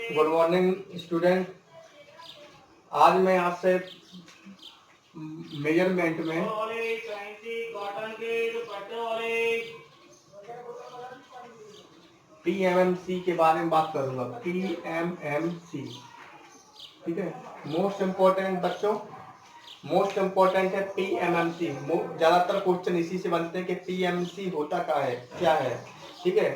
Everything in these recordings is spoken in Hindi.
Good morning student. आज मैं आपसे मेजरमेंट में पीएमएमसी के बारे में बात करूंगा। पीएमएमसी, ठीक है, मोस्ट इम्पोर्टेंट बच्चों, मोस्ट इम्पोर्टेंट है पीएमएमसी। ज्यादातर क्वेश्चन इसी से बनते हैं कि पीएमएमसी होता क्या है, ठीक है।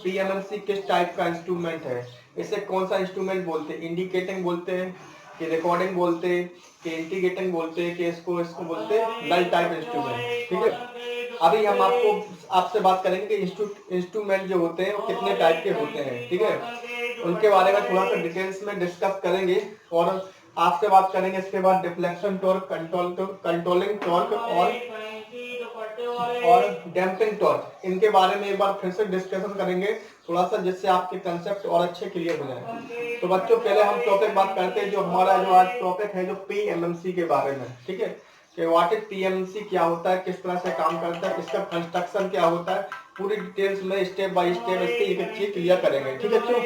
पीएमएमसी किस टाइप का इंस्ट्रूमेंट है, इसे कौन सा इंस्ट्रूमेंट बोलते हैं, इंडिकेटिंग बोलते हैं कि रिकॉर्डिंग बोलते हैं कि इंटीग्रेटिंग बोलते हैं कि इसको बोलते हैं नल टाइप इंस्ट्रूमेंट, ठीक है। अभी हम आपसे बात करेंगे कि इंस्ट्रूमेंट जो होते हैं वो कितने टाइप के होते हैं, ठीक है। उनके बारे में थोड़ा सा डिटेल्स में डिस्कस करेंगे और आपसे बात करेंगे। इसके बाद डिफ्लेक्शन टॉर्क, कंट्रोलिंग टॉर्क और डैम्पिंग टॉर्क, इनके बारे में एक बार फिर से डिस्कशन करेंगे थोड़ा सा, जिससे आपके कंसेप्ट और अच्छे क्लियर हो जाए। तो बच्चों पहले हम टॉपिक बात करते हैं, जो हमारा जो आज टॉपिक है जो पीएमएमसी के बारे में, ठीक है, कि व्हाट इज पीएमएमसी, क्या होता है, किस तरह से काम करता है, इसका कंस्ट्रक्शन क्या होता है, पूरी डिटेल्स में स्टेप बाय स्टेप इसकी एक एक चीज क्लियर करेंगे, ठीक है बच्चों।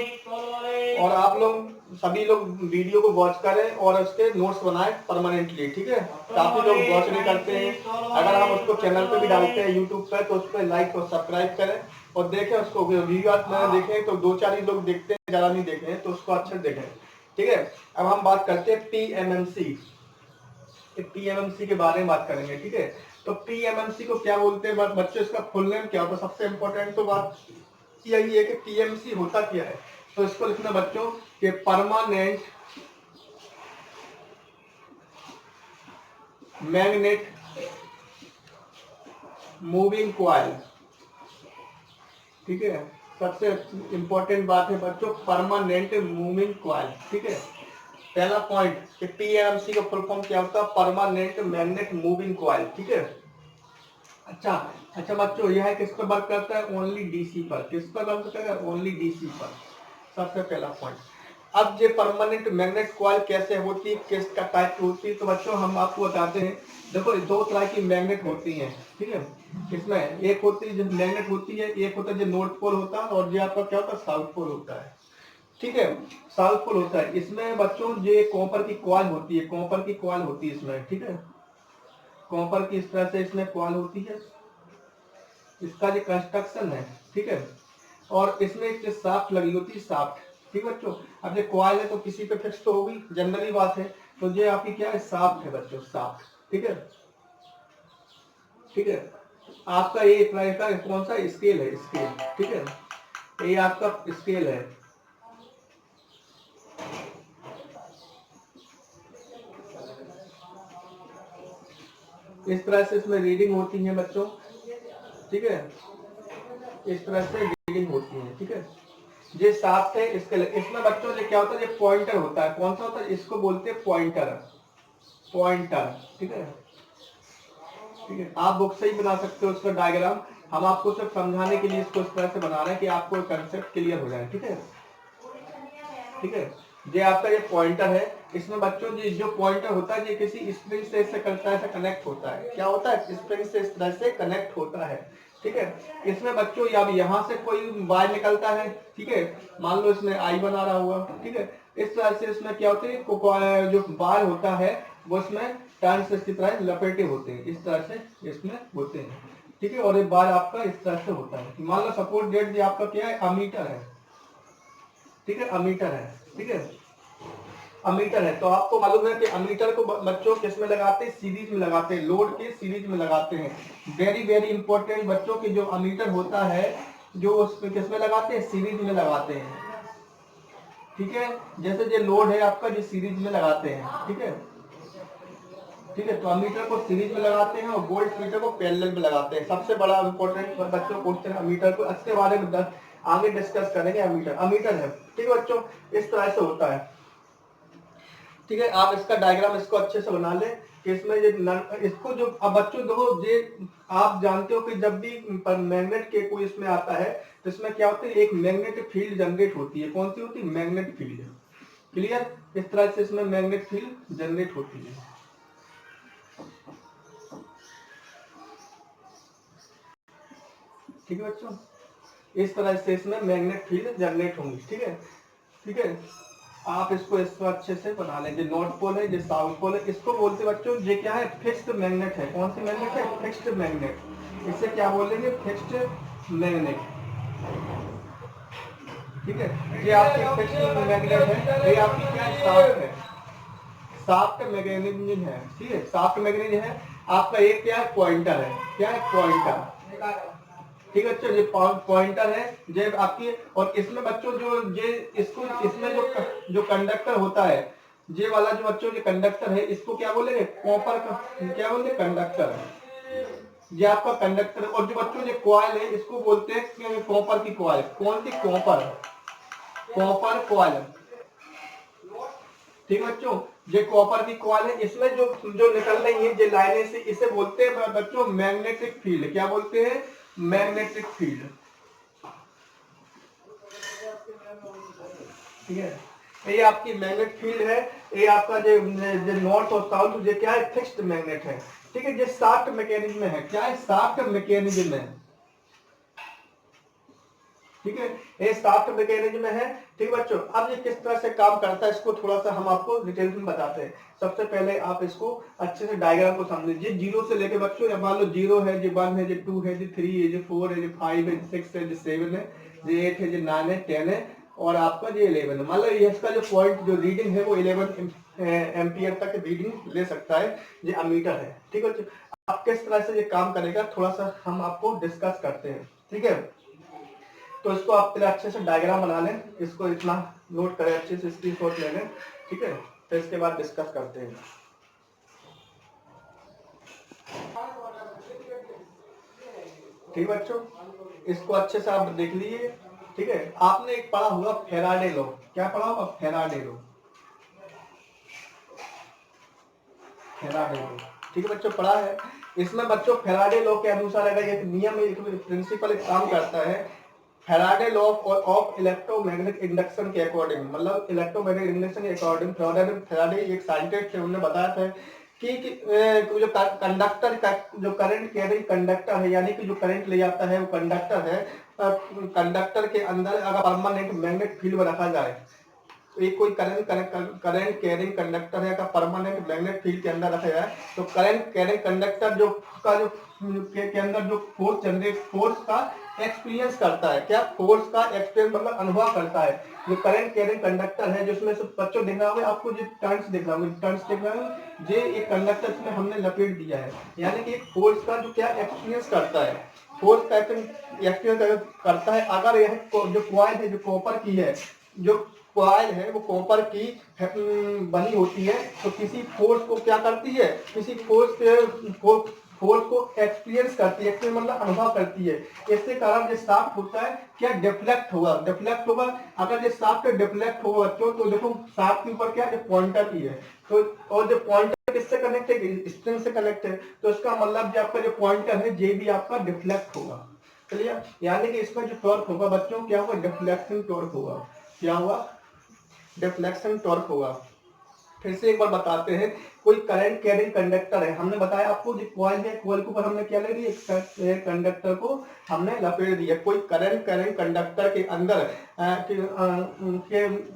और आप लोग सभी लोग वीडियो को वॉच करें और उसके नोट्स बनाएं परमानेंटली, ठीक है। काफी लोग वॉच नहीं करते हैं। अगर हम उसको चैनल पे भी डालते हैं यूट्यूब पे, तो उस पर लाइक और सब्सक्राइब करें और देखें उसको। वीडियो मैंने देखें तो 2-4 ही लोग देखते हैं, ज्यादा नहीं देखे हैं, तो उसको अच्छे से देखें, ठीक है। अब हम बात करते हैं पीएमएमसी। पीएमएमसी के बारे में बात करेंगे, ठीक है। तो पीएमएमसी को क्या बोलते हैं बच्चों, इसका फुल नेम क्या होता है। सबसे इंपॉर्टेंट तो बात यही है कि पीएमसी होता क्या है। तो इसको लिखना बच्चों कि परमानेंट मैग्नेट मूविंग कॉइल, ठीक है। सबसे इंपॉर्टेंट बात है बच्चों परमानेंट मूविंग कॉइल, ठीक है। पहला पॉइंट कि पीएमसी का फुल फॉर्म क्या होता है, परमानेंट मैग्नेट मूविंग कॉइल, ठीक है। अच्छा अच्छा बच्चों, यह किस पर वर्क करता है, ओनली डीसी पर। किस पर वर्क करता है, ओनली डीसी पर, सबसे पहला पॉइंट। अब ये परमानेंट मैग्नेट कॉइल कैसे होती है, किस का टाइप की होती है, तो बच्चों हम आपको बताते हैं। देखो दो तरह की मैग्नेट होती हैं, ठीक है। इसमें एक होती है जो मैग्नेट होती है, एक होता है जो नॉर्थ पोल होता है, और जो आपका क्या होता है, साउथ पोल होता है, ठीक है। साउथ पोल होता है। इसमें बच्चों ये कॉपर की कॉइल होती है, कॉपर की कॉइल होती है इसमें, ठीक है। कॉपर की इस तरह से इसमें कॉइल होती है, इसका जो कंस्ट्रक्शन है, ठीक है। और इसमें एक शाफ्ट लगी होती है, शाफ्ट, ठीक है बच्चों। अब ये कॉइल है तो किसी पे फिक्स तो होगी, जनरली बात है। तो ये आपकी क्या है, शाफ्ट है बच्चों, शाफ्ट, ठीक है, ठीक है। आपका ये तरह का कौन सा स्केल है, स्केल, ठीक है। ये आपका स्केल है, इस तरह से इसमें रीडिंग होती है बच्चों, ठीक है। इस तरह से रीडिंग होती है, ठीक है। ये शाफ्ट है, इसमें बच्चों ये क्या होता है, ये पॉइंटर होता है। कौन सा होता है, इसको बोलते हैं पॉइंटर, पॉइंटर, ठीक है, ठीक है। आप बुक से ही बना सकते हो उसका डायग्राम, हम आपको सिर्फ समझाने के लिए इसको इस तरह से बना रहे हैं कि आपको कंसेप्ट क्लियर हो जाए, ठीक है, ठीक है। ये आपका ये पॉइंटर है। इसमें बच्चों ये जो पॉइंटर होता है ये किसी स्प्रिंग से इससे करता है, कनेक्ट होता है। क्या होता है, स्प्रिंग से इस तरह से कनेक्ट होता है, ठीक है। इसमें बच्चों अब यहाँ से कोई वायर निकलता है, ठीक है। मान लो इसमें आई बना रहा हुआ, ठीक है। इस तरह से इसमें क्या होती है, जो वायर होता है वो इसमें टर्न से इसकी तरह लपेटे होते हैं, इस तरह से इसमें होते हैं, ठीक है। और ये बार आपका इस तरह से होता है। मान लो सपोर्ट डेट ये आपका क्या है, अमीटर है, ठीक है, अमीटर है, ठीक है, अमीटर है। तो आपको मालूम है कि अमीटर को बच्चों किस में लगाते हैं, सीरीज में लगाते हैं, लोड के सीरीज में लगाते हैं। वेरी वेरी इंपॉर्टेंट बच्चों की जो अमीटर होता है, जो उसमें किस में लगाते हैं, सीरीज में लगाते हैं, ठीक है। जैसे ये लोड है आपका, जो सीरीज में लगाते हैं, ठीक है, ठीक है। तो अमीटर को सीरीज में लगाते हैं और वोल्ट मीटर को पैरेलल में लगाते हैं। सबसे बड़ा इंपॉर्टेंट बच्चों क्वेश्चन अमीटर को, इसके बारे में आगे डिस्कस करेंगे। अमीटर, अमीटर है, ठीक है बच्चों, इस तरह से होता है, ठीक है। आप इसका डायग्राम इसको अच्छे से बना लें कि इसमें ये इसको जो अब बच्चों देखो, ये आप जानते हो कि जब भी मैग्नेट के कोई इसमें आता है तो इसमें क्या होता है, एक मैग्नेटिक फील्ड जनरेट होती है। कौन सी होती है, मैग्नेटिक फील्ड, क्लियर। इस तरह से इसमें मैग्नेटिक फील्ड जनरेट होती है, ठीक है बच्चों। इस तरह से इसमें मैग्नेट फील्ड जनरेट होंगी, ठीक है, ठीक है। आप इसको इसको अच्छे से बना लें। जो नॉर्थ पोल है, जो साउथ पोल है, इसको बोलते बच्चों ये क्या है, फिक्स्ड मैग्नेट है। कौन सी मैग्नेट है, फिक्स्ड मैग्नेट। इसे क्या बोलेंगे, फिक्स्ड मैग्नेट। ठीक है, ये आपकी फिक्स्ड मैग्नेट है, ये आपकी क्या शाफ्ट है, शाफ्ट मैग्नेटिज्म है। ठीक है, शाफ्ट मैग्नेटिज्म है आपका। एक क्या है, पॉइंटर है। क्या है, पॉइंटर। ठीक है बच्चों, ये पॉइंटर है ये आपकी। और इसमें बच्चों जो ये इसको इसमें जो कंडक्टर होता है, ये वाला जो बच्चों ये कंडक्टर है, इसको क्या बोलेंगे, कॉपर का क्या बोलेंगे, कंडक्टर। ये आपका कंडक्टर। और जो बच्चों ये कॉइल है, इसको बोलते हैं कॉपर की कॉइल। कौन सी, कॉपर, कॉपर कॉइल। ठीक है बच्चों, ये कॉपर की कॉइल है। इसमें जो जो निकल रही है ये लाइनें से, इसे बोलते हैं बच्चों मैग्नेटिक फील्ड। क्या बोलते हैं, मैग्नेटिक फील्ड। ठीक है, ये आपकी मैग्नेट फील्ड है। ये आपका जो नॉर्थ और साउथ ये क्या है, फिक्स्ड मैग्नेट है। ठीक है, ये शाफ्ट मैकेनिज्म है। क्या है, शाफ्ट मैकेनिज्म है। ठीक है, ये शाफ्ट मैकेनिज्म है। ठीक है बच्चों, अब ये किस तरह से काम करता है इसको थोड़ा सा हम आपको डिटेल में बताते हैं। सबसे पहले आप इसको अच्छे से डायग्राम को समझिए। जीरो से लेके बच्चों, मान लो जीरो है, जो 1 है, जो 2 है, जो 3 है, जो 4 है, जो 5 है, जो 6 है, जो 7 है, जो 8 है, जो 9 है, 10 है, और आपका जो 11 है। मान लो इसका जो पॉइंट जो रीडिंग है वो 11 एम्पियर तक रीडिंग ले सकता है। ये अमीटर है। ठीक है, अब किस तरह से ये काम करेगा थोड़ा सा हम आपको डिस्कस करते हैं। ठीक है, तो इसको आप पहले अच्छे से डायग्राम बना लें, इसको इतना नोट करें, अच्छे से स्क्रीनशॉट ले लें। ठीक है, तो इसके बाद डिस्कस करते हैं। ठीक बच्चों, इसको अच्छे से आप देख लीजिए। ठीक है, आपने एक पढ़ा होगा फेराडे लॉ। क्या पढ़ा होगा, फेराडे लॉ। फेराडे लॉ, ठीक है बच्चों, पढ़ा है। इसमें बच्चों फेराडे लॉ के अनुसार अगर एक नियम, एक प्रिंसिपल एक काम करता है, Faraday law of electromagnetic induction के अकॉर्डिंग, मतलब इलेक्ट्रोमैग्नेटिक इंडक्शन के अकॉर्डिंग फेराडे एक साइंटिस्ट थे, उन्होंने बताया था कि जो कंडक्टर का जो करंट कैरिंग कंडक्टर है, यानी कि जो करंट ले जाता है वो कंडक्टर है। कंडक्टर के अंदर अगर परमानेंट मैग्नेट फील्ड रखा जाए, एक कोई करंट कैरिंग कंडक्टर है का परमानेंट मैग्नेट फील्ड के अंदर रखा जाए, तो करंट कैरिंग कंडक्टर जो का जो के अंदर जो फोर्स जनरेट, फोर्स का एक्सपीरियंस करता है। क्या, फोर्स का एक्सपीरियंस मतलब अनुभव करता है। जो करंट कैरिंग कंडक्टर है, जिसमें से बच्चों देखना होगा आपको, जो टर्न्स देखना होगा, टर्न्स देखना होगा, ये एक कंडक्टर इसमें हमने लपेट दिया है, यानी कि एक फोर्स का जो क्या एक्सपीरियंस करता है, फोर्स का एक्सपीरियंस करता है। अगर यह जो कॉइल है, जो कॉपर की है, जो कॉइल है वो कॉपर की बनी होती है, तो किसी फोर्स को क्या करती है, किसी फोर्स को एक्सपीरियंस करती है, एक्सपीरियंस मतलब अनुभव करती है। इसके कारण जो शाफ्ट होता है क्या, डिफ्लेक्ट होगा, डिफ्लेक्ट होगा। अगर जो शाफ्ट डिफ्लेक्ट होगा बच्चों, तो देखो शाफ्ट के ऊपर क्या है, पॉइंटर की है, तो और जो पॉइंटर किससे कनेक्ट है, स्प्रिंग से कनेक्ट है, तो इसका मतलब जो आपका जो पॉइंटर है ये भी आपका डिफ्लेक्ट होगा। चलिए, यानी कि इसका जो टॉर्क होगा बच्चों क्या होगा, डिफ्लेक्शन टॉर्क होगा। क्या हुआ, डिफ्लेक्शन टॉर्क होगा। फिर से एक बार बताते हैं, कोई करंट कैरिंग कंडक्टर है, हमने बताया आपको जो कॉइल है, कॉइल के ऊपर हमने क्या लगा दिया, कंडक्टर को हमने लपेट दिया। कोई करंट कैरिंग कंडक्टर के अंदर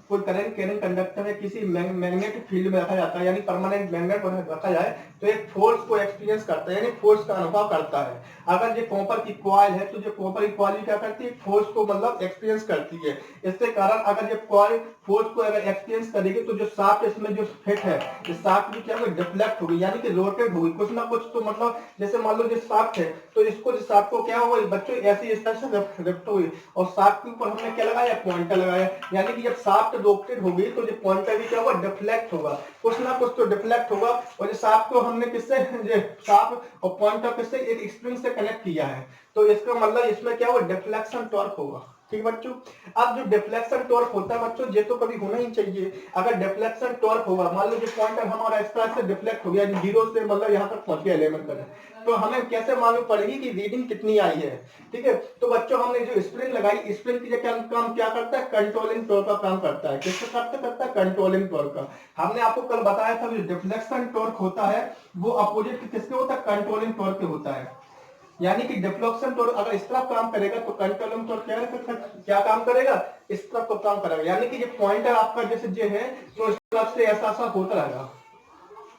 कोई करंट कैरिंग कंडक्टर है किसी मैग्नेटिक फील्ड में रखा जाता है, यानी परमानेंट मैग्नेट रखा जाए, तो एक फोर्स को एक्सपीरियंस करता है, यानी फोर्स का अनुभव करता है। अगर ये कॉपर की कॉइल है, तो जो कॉपर की कॉइल क्या करती है, फोर्स को मतलब एक्सपीरियंस करती है। इसके कारण अगर ये कॉइल फोर्स को अगर एक्सपीरियंस करेगी, तो जो शाफ्ट इसमें जो फिट है, इस शाफ्ट की क्या होगी, डिफ्लेक्ट होगी, यानी कि रोटेट होगी कुछ ना कुछ। तो मतलब जैसे मान लो जो शाफ्ट है, तो इसको जो शाफ्ट को क्या होगा बच्चों, ऐसी इस तरह से रिफ्ट हुई, और शाफ्ट के ऊपर हमने क्या लगाया, पॉइंटर लगाया, यानी कि जब शाफ्ट रोटेट होगी तो जो पॉइंटर भी क्या होगा, डिफ्लेक्ट होगा, कुछ ना कुछ तो डिफ्लेक्ट होगा। और जो शाफ्ट को हमने किससे, शाफ्ट और पॉइंटर किससे, एक स्प्रिंग से कनेक्ट किया है, तो इसका मतलब इसमें क्या होगा, डिफ्लेक्शन टॉर्क होगा। ठीक बच्चों, अब जो डिफ्लेक्शन टॉर्क होता है बच्चों, ये तो कभी होना ही चाहिए। अगर डिफ्लेक्शन टॉर्क होगा, मान लो जो पॉइंटर हमारा इस तरह से डिफ्लेक्ट हो गया, जीरो से मतलब यहाँ तक पहुंच गया 11 तक, तो हमें कैसे मालूम पड़ेगी कि रीडिंग कितनी आई है। ठीक है, तो बच्चों हमने जो स्प्रिंग लगाई, स्प्रिंग की काम क्या करता है, कंट्रोलिंग टॉर्क का काम करता है। किसका करता है, कंट्रोलिंग टॉर्क का। हमने आपको कल बताया था जो डिफ्लेक्शन टॉर्क होता है वो अपोजिट किसके होता है, कंट्रोलिंग टॉर्क के होता है। यानी कि डिफ्लेक्शन टॉर्क अगर इस तरफ काम करेगा तो कंट्रोलिंग टॉर्क क्या काम करेगा, इस तरफ को काम करेगा। यानी कि ये पॉइंटर आपका जैसे ये है तो इस तरफ से ऐसा ऐसा होता रहेगा।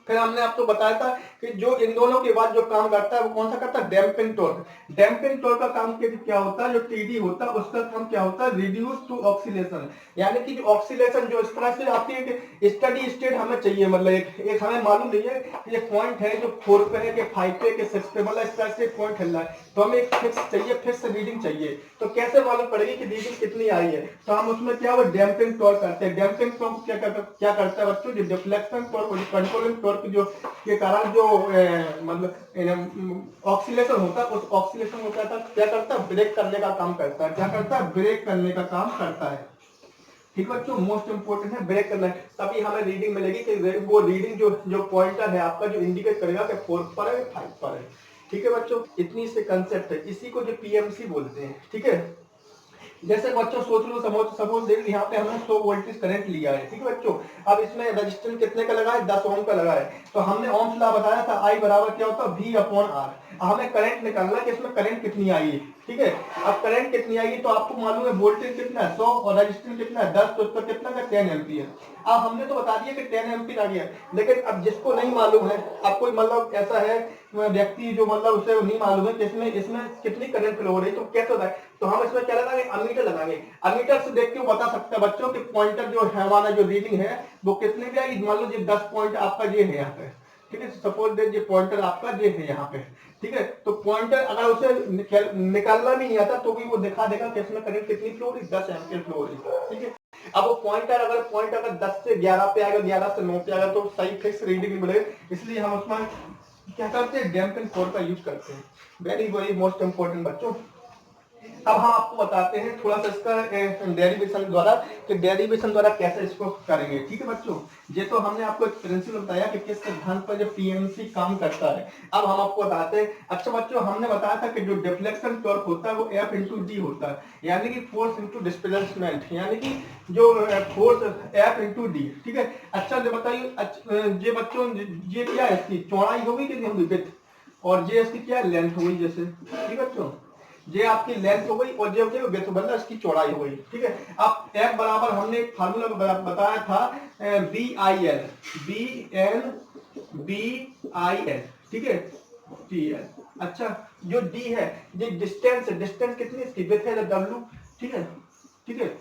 फिर हमने आपको बताया था कि जो इन दोनों के बाद जो काम करता है वो कौन सा करता है, डैम्पिंग टॉर्क। डैम्पिंग टॉर्क का काम क्या होता है, जो टीडी होता है उसका काम क्या होता है, रिड्यूस टू ऑक्सीलेशन। यानी कि जो ऑक्सीलेशन जो इस तरह से आती है कि स्टडी स्टेट हमें चाहिए, मतलब एक हमें मालूम नहीं है कि ये पॉइंट है जो 4 पे है कि 5 पे कि 6 पे, मतलब इस तरह से पॉइंट हिल रहा है, तो हमें एक फिक्स चाहिए, फिक्स रीडिंग चाहिए। तो कैसे मालूम पड़ेगी कि रीडिंग कितनी आई है, तो हम उसमें क्या वो डैम्पिंग टॉर्क करते हैं। डैम्पिंग टॉर्क क्या करता है बच्चों, जो डिफ्लेक्शन टॉर्क और कंट्रोलिंग टॉर्क जो के कारण जो मतलब ऑक्सीलेशन होता है, उस ऑक्सीलेशन को क्या करता है, ब्रेक करने का काम करता है। क्या करता है, ब्रेक करने का काम करता है। ठीक है बच्चों, मोस्ट इंपोर्टेंट है ब्रेक करना है, तभी हमें रीडिंग मिलेगी कि वो रीडिंग जो पॉइंटर है आपका जो इंडिकेट करेगा कि 4 पर है 5 पर है। ठीक है बच्चों, इतनी से कंसेप्ट है, इसी को जो पीएमसी बोलते हैं। ठीक है, जैसे बच्चों सोच लो, सपोज देख यहाँ पे हमने 100 वोल्टेज करंट लिया है। ठीक है बच्चों, अब इसमें रेजिस्टेंस कितने का लगा है, 10 ओम का लगा है। तो हमने ओम्स लॉ बताया था, आई बराबर क्या होता है, V अपॉन आर। हमें करंट निकालना है कि इसमें करंट कितनी आई है। ठीक है, अब करंट कितनी आएगी तो आपको मालूम है वोल्टेज कितना है 100 और रेजिस्टेंस कितना है 10, तो इसका कितना का 10 एम्पीयर। अब हमने तो बता दिया कि 10 एम्पीयर आ गया, लेकिन अब जिसको नहीं मालूम है, अब कोई मतलब ऐसा है व्यक्ति जो मतलब उसे नहीं मालूम है कि इसमें कितनी करंट फ्लो हो रही है, तो कैसे होता है, तो हम इसमें क्या लगाएंगे, अमीटर लगाएंगे। अमीटर से देख के वो बता सकते हैं बच्चों कि पॉइंटर जो है हमारा जो रीडिंग है वो कितने भी आएगी। मान लो ये 10 पॉइंट आपका ये है यहाँ पे, ठीक है, सपोज दैट ये पॉइंटर आपका ये है यहाँ पे। ठीक है, तो पॉइंटर अगर उसे निकालना भी नहीं आता तो भी वो दिखा देगा कि इसमें करंट कितनी फ्लो हो रही, 10 एम्पीयर फ्लो हो रही। ठीक है, अब वो पॉइंट अगर 10 से 11 पे आएगा, 11 से 9 पे आएगा तो सही फिक्स रीडिंग मिलेगा। इसलिए हम उसमें क्या करते हैं, डैम्पिंग टॉर्क का यूज करते हैं। वेरी वेरी मोस्ट इंपोर्टेंट बच्चों। अब हम आपको बताते हैं थोड़ा सा इसका डेरिवेशन द्वारा, कि डेरिवेशन द्वारा कैसे इसको करेंगे। ठीक है बच्चों, ये तो हमने आपको एक प्रिंसिपल बताया कि किस सिद्धांत पर जो पीएमसी काम करता है। अब हम आपको बताते हैं। अच्छा बच्चों, हमने बताया था कि जो डिफ्लेक्शन टॉर्क होता है वो F इंटू डी होता है, यानी कि फोर्स इंटू डिस्प्लेसमेंट, यानी कि जो फोर्स F इंटू डी। ठीक है, अच्छा ये बताइए, ये बच्चों ये क्या है, इसकी चौड़ाई होगी कि नहीं होगी, विड्थ, और ये इसकी क्या लेंथ होगी जैसे। ठीक है बच्चों, ये आपकी लेंथ हो गई और ये हो गई मतलब इसकी चौड़ाई हो गई। ठीक है, अब F बराबर हमने एक फार्मूला बताया था BIL, BN ठीक है, TL। अच्छा, जो D है ये डिस्टेंस है, डिस्टेंस कितनी इसकी, विड्थ है W। ठीक है, ठीक है,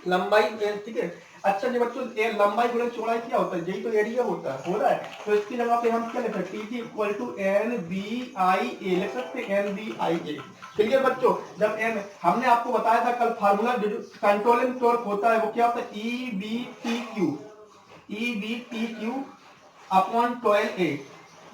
लंबाई, ठीक है। अच्छा जी बच्चों, लंबाई गुणा चौड़ाई क्या होता है, यही तो एरिया होता है, हो रहा है। तो इसकी जगह पे हम क्या लिख सकते हैं, TG इक्वल टू NBIA लिख सकते हैं, NBIA। क्लियर बच्चों, जब n हमने आपको बताया था कल फार्मूला, जो कंट्रोलिंग टॉर्क होता है वो क्या होता है, EBTQ upon 12A,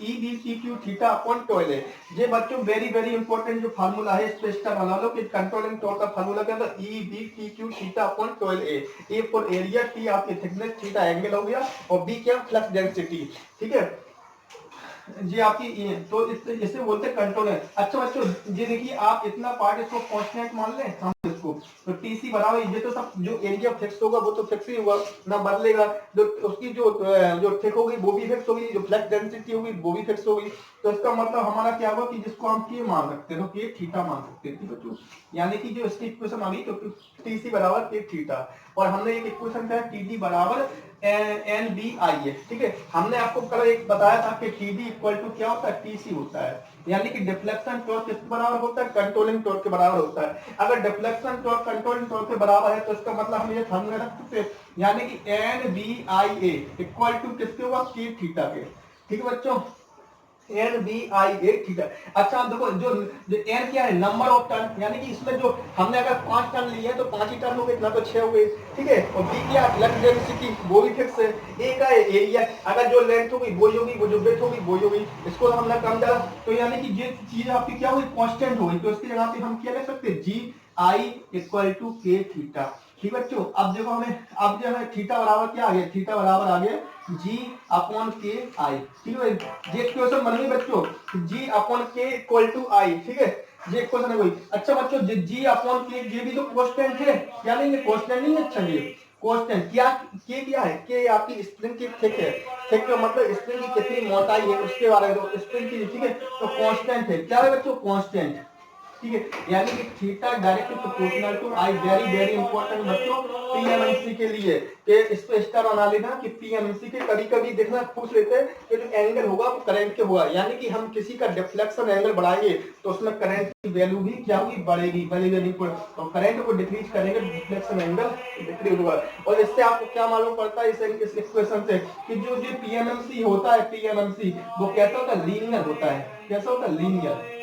EBTQ theta upon 12A। ये बच्चों वेरी वेरी इंपॉर्टेंट जो फार्मूला है, इस पे स्टार बना लो कि कंट्रोलिंग टॉर्क का फार्मूला क्या था, EBTQ theta upon 12A। A for area, T आपकी थिकनेस, थीटा एंगल हो गया, और B क्या फ्लक्स डेंसिटी। ठीक है जी, आपकी तो इसे बोलते हैं कंट्रोलर। अच्छा बच्चों, ये देखिए आप इतना पार्ट इसको कांस्टेंट मान लें हम इसको, तो टीसी बराबर, ये तो सब जो एरिया फिक्स होगा वो तो फिक्स ही होगा ना, बदलेगा। जो उसकी जो थिक होगी वो भी फिक्स होगी, जो फ्लक्स डेंसिटी होगी वो भी फिक्स होगी। तो इसका मतलब हमारा क्या होगा कि जिसको हम के मान सकते हैं, तो के थीटा मान सकते हैं। ठीक है बच्चों, यानी कि जो इसकी इक्वेशन आ गई तो टीसी बराबर के थीटा, और हमने एक इक्वेशन क्या है, टीडी बराबर NBIA। ठीक है, हमने आपको कल एक बताया था कि TD इक्वल टू क्या होता है, TC होता है, यानी कि डिफ्लेक्शन टॉर्क किसके बराबर होता है, कंट्रोलिंग टॉर्क के बराबर होता है। अगर डिफ्लेक्शन टॉर्क कंट्रोलिंग टॉर्क के बराबर है तो इसका मतलब हम ये फार्मूला रख सकते हैं, यानी कि NBIA इक्वल टू किसके होगा, के थीटा के। ठीक है बच्चों, NBIA थीटा। अच्छा देखो, जो N क्या है, नंबर ऑफ टर्न, यानी कि इसमें जो हमने अगर 5 टर्न लिए हैं तो 5 ही टर्न हो गए, ना तो 6 हो गए। ठीक है, और B क्या, फ्लक्स डेंसिटी, वो भी फिक्स है। A का है एरिया, अगर जो लेंथ होगी वो होगी, वो जो विड्थ होगी वो होगी, इसको हमने कम डाला, तो यानी कि ये चीज आपकी क्या हुई, कांस्टेंट हो गई। तो इसकी जगह पे हम क्या लिख सकते हैं, GI इक्वल टू के थीटा। ठीक बच्चों, अब देखो हमें, अब जो है थीटा बराबर क्या आ गया, थीटा बराबर आ गया G अपॉन के आई। ठीक है, ये इक्वेशन बन गई बच्चों, G अपॉन के इक्वल टू आई। ठीक है, ये इक्वेशन है कोई। अच्छा बच्चों, G अपॉन के, ये भी तो कांस्टेंट है, क्या नहीं है, कांस्टेंट नहीं है। अच्छा, ये कांस्टेंट क्या है कि आपकी स्प्रिंग की थिक है, थिक का मतलब स्प्रिंग की कितनी मोटाई है उसके बारे में, तो स्प्रिंग की, ठीक है, तो कांस्टेंट है, क्या है बच्चों, कांस्टेंट, ठीक है, यानी कि theta directly proportional to I, very very important बच्चों पीएमएमसी के लिए, कि इस पे स्टार बना लेना कि पीएमएमसी के कभी कभी देखना पूछ लेते हैं कि जो एंगल होगा वो करंट के होगा, यानी कि हम किसी का डिफ्लेक्शन एंगल बढ़ाएंगे तो उसमें करंट की वैल्यू भी क्या होगी, बढ़ेगी, बढ़ेगी, तो करंट को डिक्रीज करेंगे डिफ्लेक्शन एंगल डिक्रीज होगा। और इससे आपको क्या मालूम पड़ता है इस इक्वेशन से कि जो जो पीएमएमसी होता है, पीएमएमसी वो कैसा होता है, लीनियर होता है, कैसा होता है, लीनियर,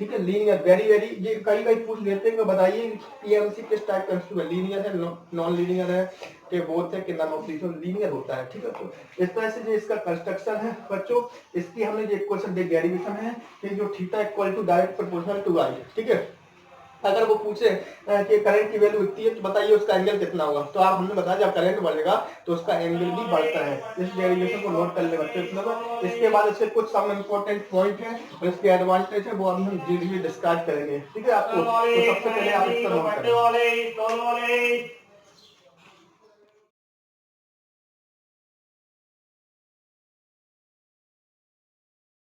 ठीक है, लीनियर, वेरी वेरी, ये कई कई पूछ लेते हैं, बताइए पीएमसी किस टाइप का इंस्ट्रूमेंट, लीनियर है, नॉन लीनियर है, कि बोथ है कि नॉन ऑफ, लीनियर होता है, ठीक है। तो इस तरह से जो इसका कंस्ट्रक्शन है बच्चों, इसकी हमने जो इक्वेशन डेरिवेशन है कि जो theta equal to direct proportional to I, ठीक है। अगर वो पूछे कि करंट की वैल्यू इतनी है तो बताइए उसका एंगल कितना होगा, तो आप हमने बताया जब करंट बढ़ेगा तो उसका एंगल भी बढ़ता है। इस डेरिवेशन को नोट कर ले बच्चे, इसके बाद इसके कुछ सम इम्पोर्टेंट पॉइंट है और इसके एडवांटेज है वो अभी हम धीरे धीरे डिस्कस करेंगे, ठीक है आपको। तो सबसे पहले आप इसका नोट करें।